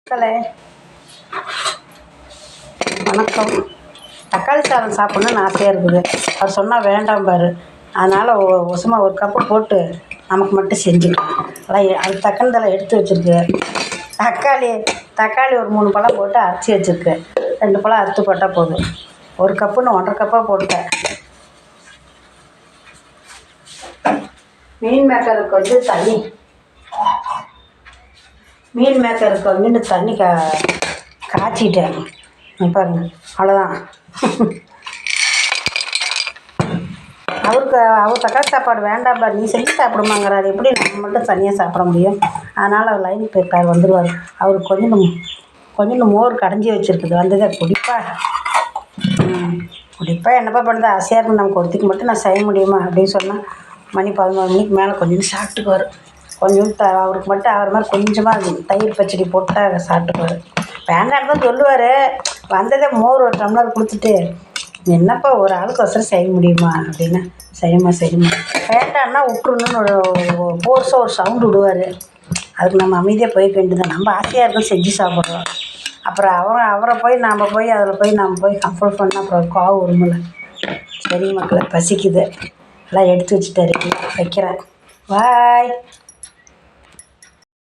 மக்களே வணக்கம். தக்காளி சாதம் சாப்பிட்ணுன்னு ஆசையாக இருக்குது. அவர் சொன்னால் வேண்டாம் பாரு. அதனால் சும்மா ஒரு கப்பு போட்டு நமக்கு மட்டும் செஞ்சுக்கலாம். அதான் அது தக்கனதெல்லாம் எடுத்து வச்சுருக்கு. தக்காளி ஒரு 3 பழம் போட்டு அரைச்சி வச்சுருக்கு. 2 பழம் அறுத்து போட்டால் போதும். ஒரு கப்புன்னு 1.5 கப்பாக போட்டேன். மீன் மேக்கருக்கு வந்து தண்ணி காய்ச்சிட்டேன் பாருங்க. அவ்வளோதான். அவர் தக்காளி சாப்பாடு வேண்டாம் பாரு, நீ செஞ்சு சாப்பிடுமாங்கிறாரு. எப்படி நம்ம மட்டும் தனியாக சாப்பிட முடியும்? அதனால் அவர் லைன் போயிருக்கார், வந்துடுவார். அவருக்கு கொஞ்சம் மோர் கடைஞ்சி வச்சுருக்குது. வந்ததை குடிப்பா என்னப்பா பண்ணுறது? ஆசையாக இருக்கும். நமக்கு ஒருத்திக்கு மட்டும் நான் செய்ய முடியுமா அப்படின்னு சொன்னால் மணி 11 மணிக்கு மேலே கொஞ்சம் சாப்பிட்டுக்குவார். கொஞ்சம் அவருக்கு மட்டும் ஆகிற மாதிரி கொஞ்சமாக தயிர் பச்சடி போட்டால் சாப்பிட்டுக்குவார். வேண்டான்னு தான் சொல்லுவார். வந்ததே மோர் ஒரு டம்ளர் கொடுத்துட்டு, என்னப்பா ஒரு ஆளுக்கு அவசரம் செய்ய முடியுமா அப்படின்னு. செய்யுமா வேண்டான்னா விட்டுருணுன்னு ஒரு ஃபோர்ஸாக ஒரு சவுண்டு விடுவார். அதுக்கு நம்ம அமைதியாக போய்க்க வேண்டியதான். நம்ம ஆசையாக இருக்கும் செஞ்சு சாப்பிட்றோம். அப்புறம் அவரை போய் நாம் போய் கம்ஃபர்ட் பண்ணால் அப்புறம் கோவம் வருமில்ல. சரி மக்களை, பசிக்குது. எல்லாம் எடுத்து வச்சுட்டாரு, வைக்கிறேன். பாய்.